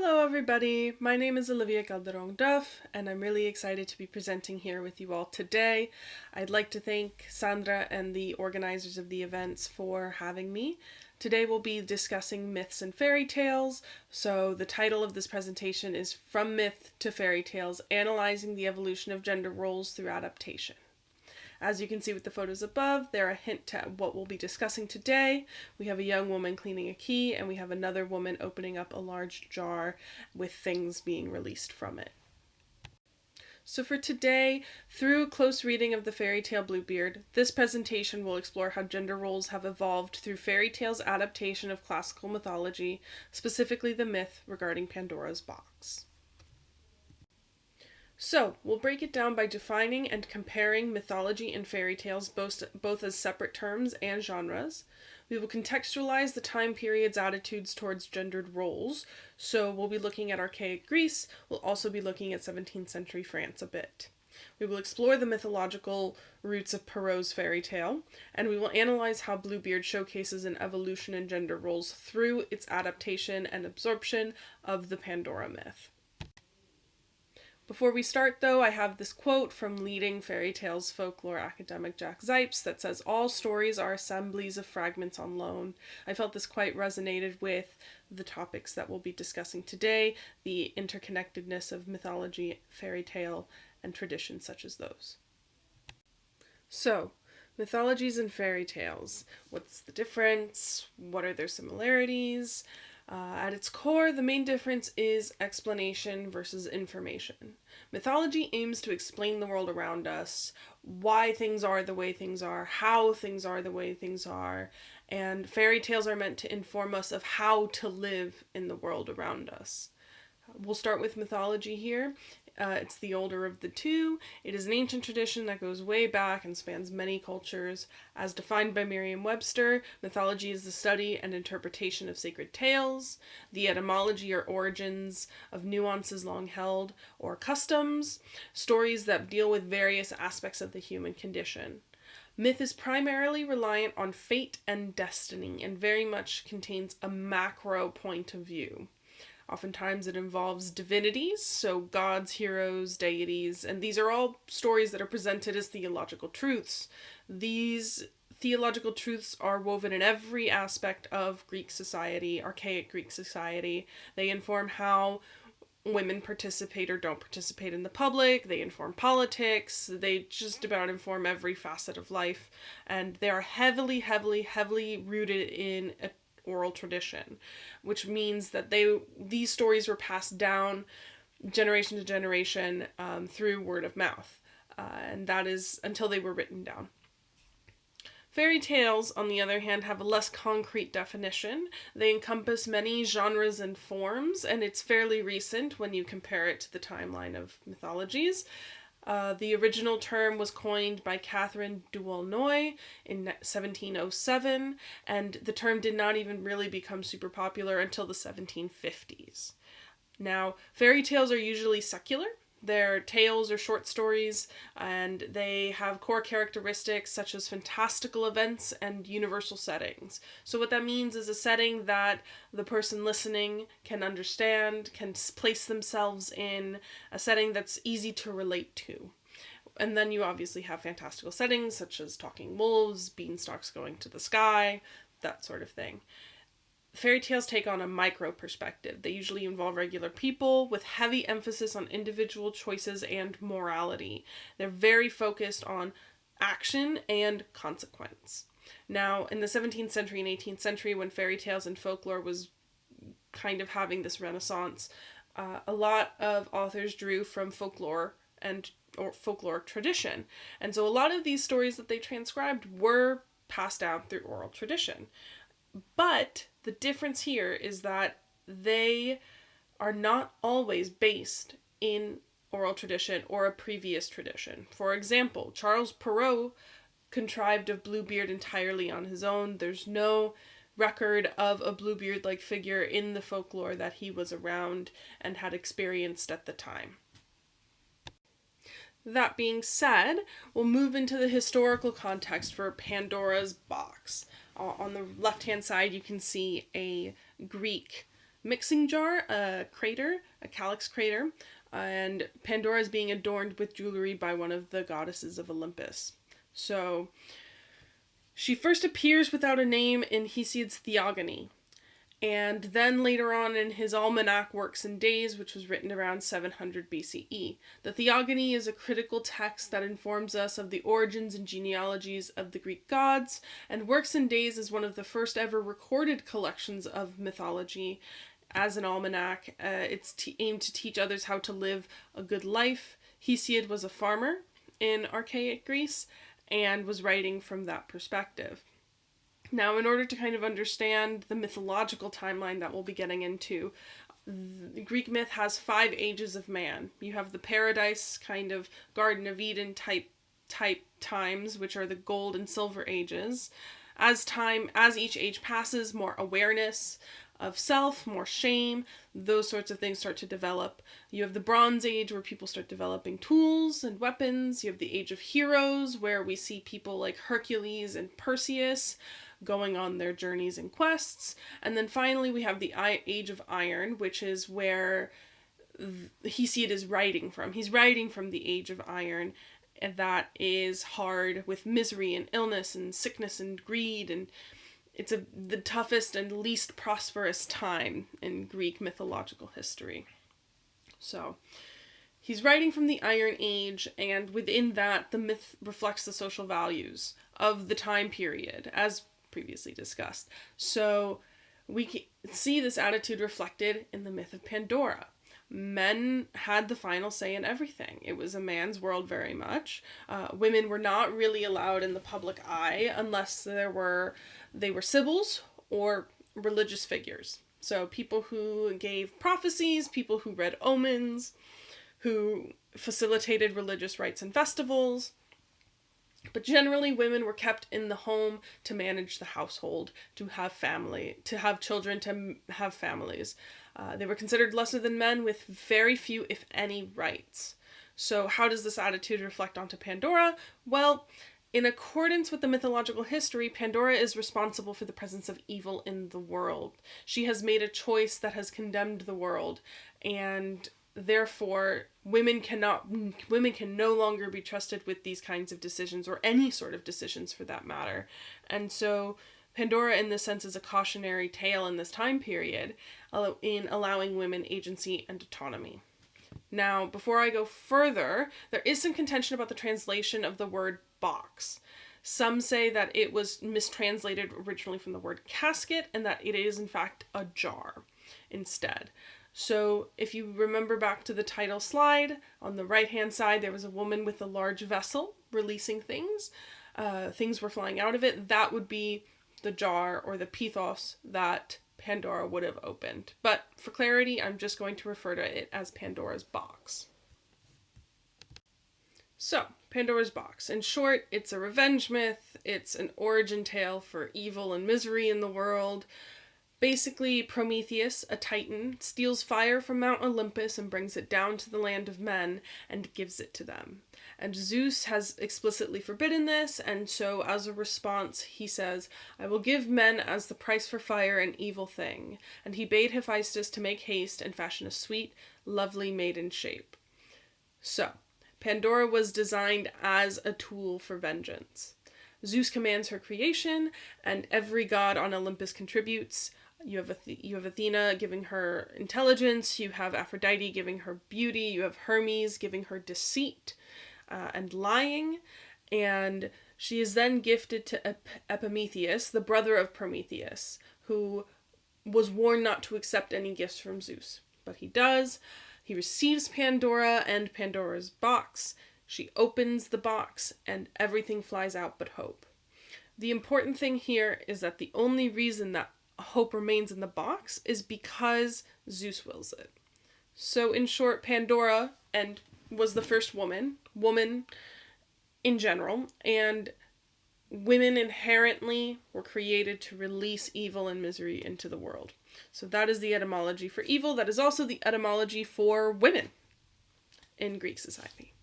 Hello everybody, my name is Olivia Duff, and I'm really excited to be presenting here with you all today. I'd like to thank Sandra and the organizers of the events for having me. Today we'll be discussing myths and fairy tales, so the title of this presentation is From Myth to Fairy Tales, Analyzing the Evolution of Gender Roles Through Adaptation. As you can see with the photos above, they're a hint to what we'll be discussing today. We have a young woman cleaning a key, and we have another woman opening up a large jar with things being released from it. So for today, through a close reading of the fairy tale Bluebeard, this presentation will explore how gender roles have evolved through fairy tales' adaptation of classical mythology, specifically the myth regarding Pandora's box. So, we'll break it down by defining and comparing mythology and fairy tales both as separate terms and genres. We will contextualize the time period's attitudes towards gendered roles. So we'll be looking at archaic Greece. We'll also be looking at 17th century France a bit. We will explore the mythological roots of Perrault's fairy tale, and we will analyze how Bluebeard showcases an evolution in gender roles through its adaptation and absorption of the Pandora myth. Before we start, though, I have this quote from leading fairy tales folklore academic Jack Zipes that says, "All stories are assemblies of fragments on loan." I felt this quite resonated with the topics that we'll be discussing today, the interconnectedness of mythology, fairy tale, and traditions such as those. So, mythologies and fairy tales. What's the difference? What are their similarities? At its core, the main difference is explanation versus information. Mythology aims to explain the world around us, why things are the way things are, how things are the way things are, and fairy tales are meant to inform us of how to live in the world around us. We'll start with mythology here. It's the older of the two. It is an ancient tradition that goes way back and spans many cultures. As defined by Merriam-Webster, mythology is the study and interpretation of sacred tales, the etymology or origins of nuances long held, or customs, stories that deal with various aspects of the human condition. Myth is primarily reliant on fate and destiny, and very much contains a macro point of view. Oftentimes it involves divinities, so gods, heroes, deities, and these are all stories that are presented as theological truths. These theological truths are woven in every aspect of Greek society, archaic Greek society. They inform how women participate or don't participate in the public, they inform politics, they just about inform every facet of life, and they are heavily rooted in a oral tradition, which means that these stories were passed down generation to generation through word of mouth, and that is until they were written down. Fairy tales, on the other hand, have a less concrete definition. They encompass many genres and forms, and it's fairly recent when you compare it to the timeline of mythologies. The original term was coined by Catherine d'Aulnoy in 1707, and the term did not even really become super popular until the 1750s. Now, fairy tales are usually secular. They're tales or short stories, and they have core characteristics such as fantastical events and universal settings. So what that means is a setting that the person listening can understand, can place themselves in, a setting that's easy to relate to. And then you obviously have fantastical settings such as talking wolves, beanstalks going to the sky, that sort of thing. Fairy tales take on a micro perspective. They usually involve regular people with heavy emphasis on individual choices and morality. They're very focused on action and consequence. Now, in the 17th century and 18th century, when fairy tales and folklore was kind of having this renaissance, a lot of authors drew from folklore or folkloric tradition. And so a lot of these stories that they transcribed were passed down through oral tradition. But the difference here is that they are not always based in oral tradition or a previous tradition. For example, Charles Perrault contrived a Bluebeard entirely on his own. There's no record of a Bluebeard-like figure in the folklore that he was around and had experienced at the time. That being said, we'll move into the historical context for Pandora's box. On the left-hand side, you can see a Greek mixing jar, a crater, a calyx crater, and Pandora is being adorned with jewelry by one of the goddesses of Olympus. So she first appears without a name in Hesiod's Theogony, and then later on in his almanac Works and Days, which was written around 700 BCE. The Theogony is a critical text that informs us of the origins and genealogies of the Greek gods, and Works and Days is one of the first ever recorded collections of mythology as an almanac. It's aimed to teach others how to live a good life. Hesiod was a farmer in archaic Greece and was writing from that perspective. Now, in order to kind of understand the mythological timeline that we'll be getting into, Greek myth has 5 ages of man. You have the paradise, kind of Garden of Eden type times, which are the gold and silver ages. As each age passes, more awareness of self, more shame, those sorts of things start to develop. You have the Bronze Age, where people start developing tools and weapons. You have the Age of Heroes, where we see people like Hercules and Perseus going on their journeys and quests. And then finally we have the Age of Iron, which is where Hesiod is writing from. He's writing from the Age of Iron, and that is hard, with misery and illness and sickness and greed, and it's the toughest and least prosperous time in Greek mythological history. So he's writing from the Iron Age, and within that the myth reflects the social values of the time period, as previously discussed. So we can see this attitude reflected in the myth of Pandora. Men had the final say in everything. It was a man's world very much. Women were not really allowed in the public eye unless they were sibyls or religious figures. So people who gave prophecies, people who read omens, who facilitated religious rites and festivals. But generally, women were kept in the home to manage the household, to have children, to have families. They were considered lesser than men with very few, if any, rights. So how does this attitude reflect onto Pandora? Well, in accordance with the mythological history, Pandora is responsible for the presence of evil in the world. She has made a choice that has condemned the world, and therefore women can no longer be trusted with these kinds of decisions, or any sort of decisions for that matter. And so Pandora, in this sense, is a cautionary tale in this time period in allowing women agency and autonomy. Now, before I go further, there is some contention about the translation of the word box. Some say that it was mistranslated originally from the word casket, and that it is in fact a jar instead. So if you remember back to the title slide, on the right-hand side there was a woman with a large vessel releasing things. Things were flying out of it. That would be the jar or the pithos that Pandora would have opened. But for clarity, I'm just going to refer to it as Pandora's box. So, Pandora's box. In short, it's a revenge myth. It's an origin tale for evil and misery in the world. Basically, Prometheus, a titan, steals fire from Mount Olympus and brings it down to the land of men and gives it to them. And Zeus has explicitly forbidden this, and so as a response he says, "I will give men as the price for fire an evil thing." And he bade Hephaestus to make haste and fashion a sweet, lovely maiden shape. So, Pandora was designed as a tool for vengeance. Zeus commands her creation, and every god on Olympus contributes. You have Athena giving her intelligence, you have Aphrodite giving her beauty, you have Hermes giving her deceit and lying, and she is then gifted to Epimetheus, the brother of Prometheus, who was warned not to accept any gifts from Zeus. But he does. He receives Pandora and Pandora's box. She opens the box, and everything flies out but hope. The important thing here is that the only reason that hope remains in the box is because Zeus wills it. So in short, Pandora was the first woman in general, and women inherently were created to release evil and misery into the world. So that is the etymology for evil. That is also the etymology for women in Greek society.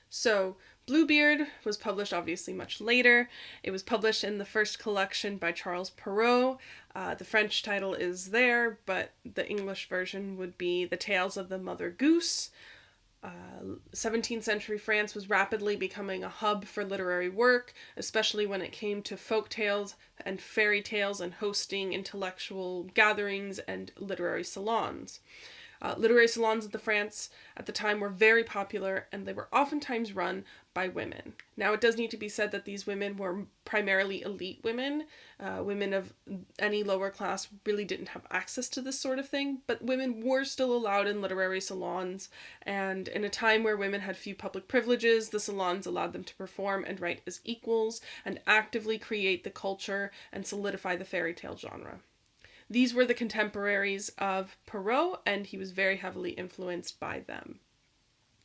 So Bluebeard was published obviously much later. It was published in the first collection by Charles Perrault. The French title is there, but the English version would be The Tales of the Mother Goose. 17th century France was rapidly becoming a hub for literary work, especially when it came to folk tales and fairy tales and hosting intellectual gatherings and literary salons. Literary salons in France at the time were very popular, and they were oftentimes run by women. Now, it does need to be said that these women were primarily elite women. Women of any lower class really didn't have access to this sort of thing, but women were still allowed in literary salons, and in a time where women had few public privileges, the salons allowed them to perform and write as equals and actively create the culture and solidify the fairy tale genre. These were the contemporaries of Perrault, and he was very heavily influenced by them.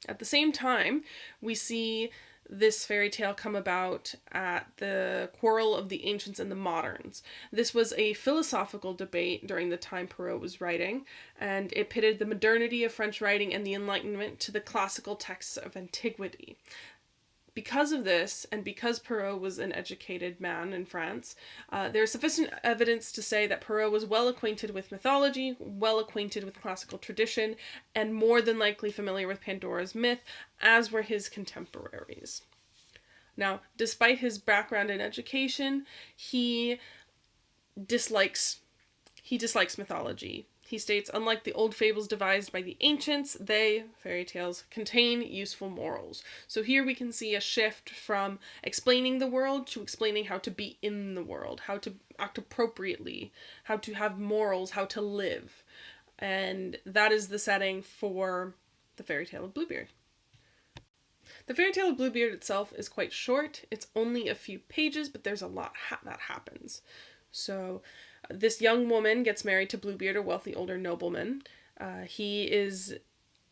At the same time, we see this fairy tale come about at the quarrel of the ancients and the moderns. This was a philosophical debate during the time Perrault was writing, and it pitted the modernity of French writing and the Enlightenment to the classical texts of antiquity. Because of this, and because Perrault was an educated man in France, there is sufficient evidence to say that Perrault was well acquainted with mythology, well acquainted with classical tradition, and more than likely familiar with Pandora's myth, as were his contemporaries. Now, despite his background in education, he dislikes mythology. He states, unlike the old fables devised by the ancients, they, fairy tales, contain useful morals. So here we can see a shift from explaining the world to explaining how to be in the world, how to act appropriately, how to have morals, how to live. And that is the setting for the Fairy Tale of Bluebeard. The Fairy Tale of Bluebeard itself is quite short. It's only a few pages, but there's a lot that happens. So this young woman gets married to Bluebeard, a wealthy older nobleman. He is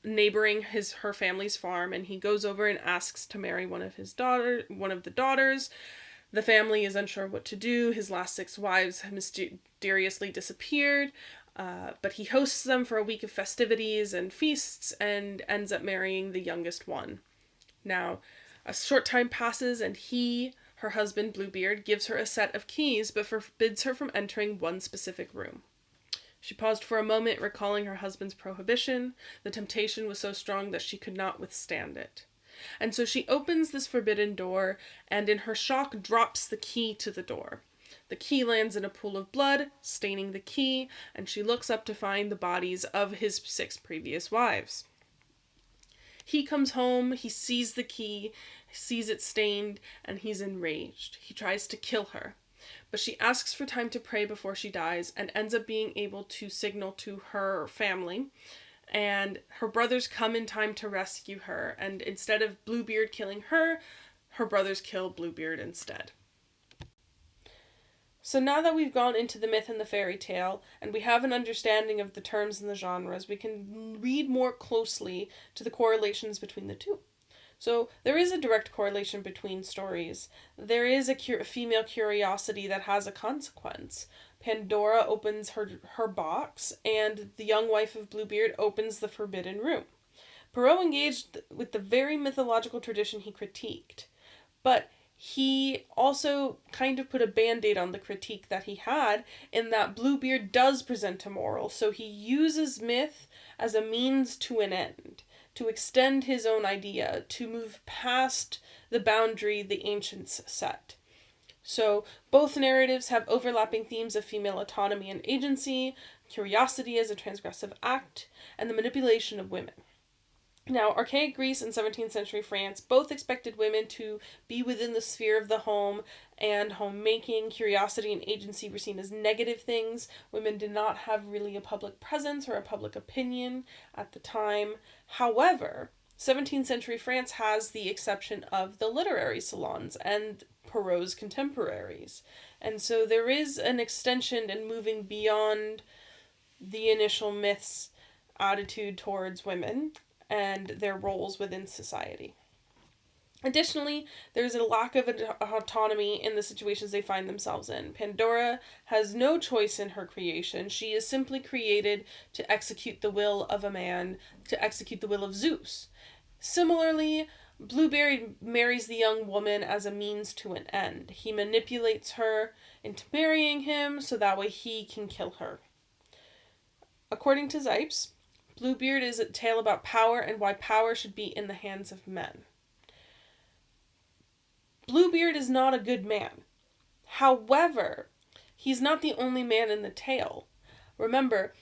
neighboring her family's farm, and he goes over and asks to marry one of the daughters. The family is unsure what to do. His last 6 wives have mysteriously disappeared, but he hosts them for a week of festivities and feasts and ends up marrying the youngest one. Now, a short time passes, and her husband, Bluebeard, gives her a set of keys, but forbids her from entering one specific room. She paused for a moment, recalling her husband's prohibition. The temptation was so strong that she could not withstand it. And so she opens this forbidden door, and in her shock drops the key to the door. The key lands in a pool of blood, staining the key, and she looks up to find the bodies of his 6 previous wives. He comes home, he sees the key, sees it stained, and he's enraged. He tries to kill her, but she asks for time to pray before she dies and ends up being able to signal to her family, and her brothers come in time to rescue her, and instead of Bluebeard killing her, her brothers kill Bluebeard instead. So now that we've gone into the myth and the fairy tale, and we have an understanding of the terms and the genres, we can read more closely to the correlations between the two. So there is a direct correlation between stories. There is a female curiosity that has a consequence. Pandora opens her box, and the young wife of Bluebeard opens the forbidden room. Perrault engaged with the very mythological tradition he critiqued, but he also kind of put a band-aid on the critique that he had, in that Bluebeard does present a moral, so he uses myth as a means to an end, to extend his own idea, to move past the boundary the ancients set. So both narratives have overlapping themes of female autonomy and agency, curiosity as a transgressive act, and the manipulation of women. Now, archaic Greece and 17th century France both expected women to be within the sphere of the home and homemaking. Curiosity and agency were seen as negative things. Women did not have really a public presence or a public opinion at the time. However, 17th century France has the exception of the literary salons and Perrault's contemporaries. And so there is an extension and moving beyond the initial myth's attitude towards women and their roles within society. Additionally, there's a lack of autonomy in the situations they find themselves in. Pandora has no choice in her creation. She is simply created to execute the will of a man, to execute the will of Zeus. Similarly, Bluebeard marries the young woman as a means to an end. He manipulates her into marrying him so that way he can kill her. According to Zipes, Bluebeard is a tale about power and why power should be in the hands of men. Bluebeard is not a good man. However, he's not the only man in the tale. Remember,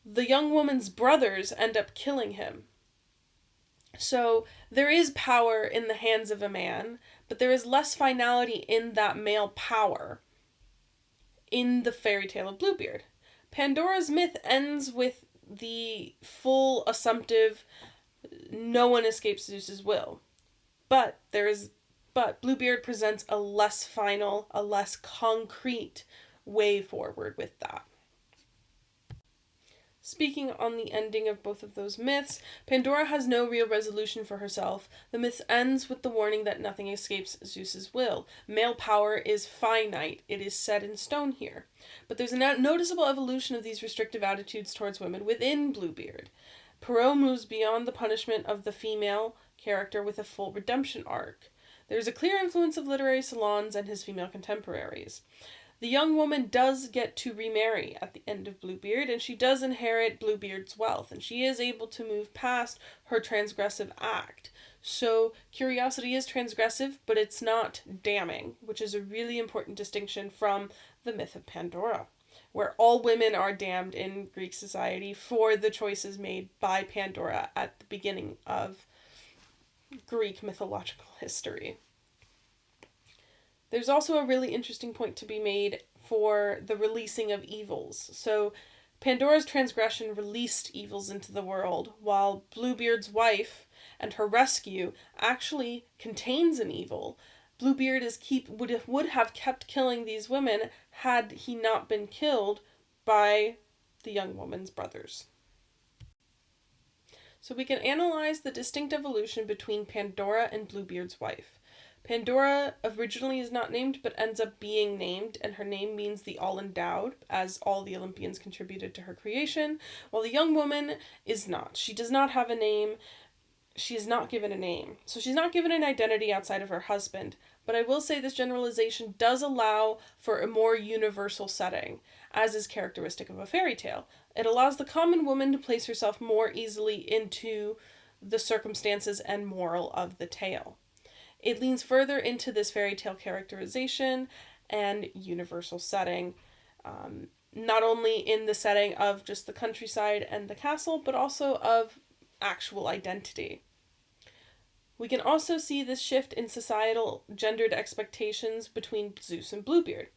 the young woman's brothers end up killing him. So there is power in the hands of a man, but there is less finality in that male power in the fairy tale of Bluebeard. Pandora's myth ends with the full assumptive, no one escapes Zeus's will. But Bluebeard presents a less final, a less concrete way forward with that. Speaking on the ending of both of those myths, Pandora has no real resolution for herself. The myth ends with the warning that nothing escapes Zeus's will. Male power is finite. It is set in stone here. But there's a noticeable evolution of these restrictive attitudes towards women within Bluebeard. Perrault moves beyond the punishment of the female character with a full redemption arc. There's a clear influence of literary salons and his female contemporaries. The young woman does get to remarry at the end of Bluebeard, and she does inherit Bluebeard's wealth, and she is able to move past her transgressive act. So curiosity is transgressive, but it's not damning, which is a really important distinction from the myth of Pandora, where all women are damned in Greek society for the choices made by Pandora at the beginning of Greek mythological history. There's also a really interesting point to be made for the releasing of evils. So Pandora's transgression released evils into the world, while Bluebeard's wife and her rescue actually contains an evil. Bluebeard would have kept killing these women had he not been killed by the young woman's brothers. So we can analyze the distinct evolution between Pandora and Bluebeard's wife. Pandora originally is not named, but ends up being named, and her name means the all-endowed, as all the Olympians contributed to her creation, while the young woman is not. She does not have a name. She is not given a name. So she's not given an identity outside of her husband, but I will say this generalization does allow for a more universal setting, as is characteristic of a fairy tale. It allows the common woman to place herself more easily into the circumstances and moral of the tale. It leans further into this fairy tale characterization and universal setting, not only in the setting of just the countryside and the castle, but also of actual identity. We can also see this shift in societal gendered expectations between Zeus and Bluebeard.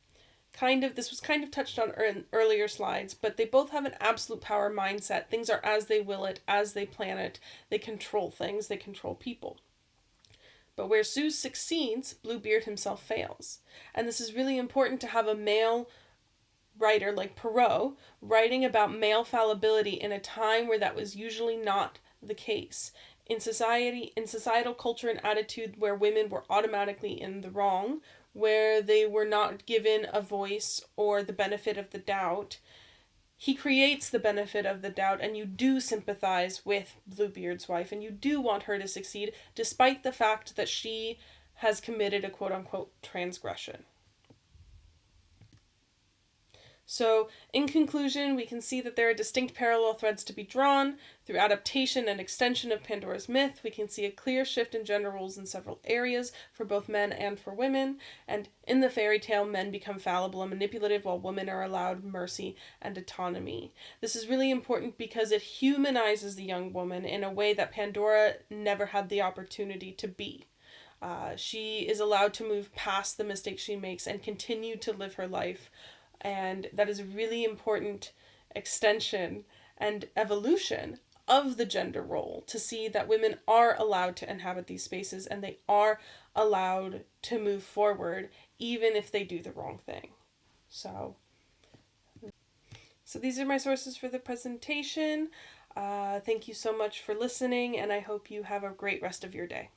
This was kind of touched on in earlier slides, but they both have an absolute power mindset. Things are as they will it, as they plan it. They control things, they control people. But where Zeus succeeds, Bluebeard himself fails. And this is really important to have a male writer like Perrault writing about male fallibility in a time where that was usually not the case. In societal culture and attitude where women were automatically in the wrong, where they were not given a voice or the benefit of the doubt, he creates the benefit of the doubt, and you do sympathize with Bluebeard's wife, and you do want her to succeed, despite the fact that she has committed a quote-unquote transgression. So, in conclusion, we can see that there are distinct parallel threads to be drawn. Through adaptation and extension of Pandora's myth, we can see a clear shift in gender roles in several areas for both men and for women. And in the fairy tale, men become fallible and manipulative while women are allowed mercy and autonomy. This is really important because it humanizes the young woman in a way that Pandora never had the opportunity to be. She is allowed to move past the mistakes she makes and continue to live her life. And that is a really important extension and evolution of the gender role, to see that women are allowed to inhabit these spaces and they are allowed to move forward even if they do the wrong thing. So these are my sources for the presentation. Thank you so much for listening, and I hope you have a great rest of your day.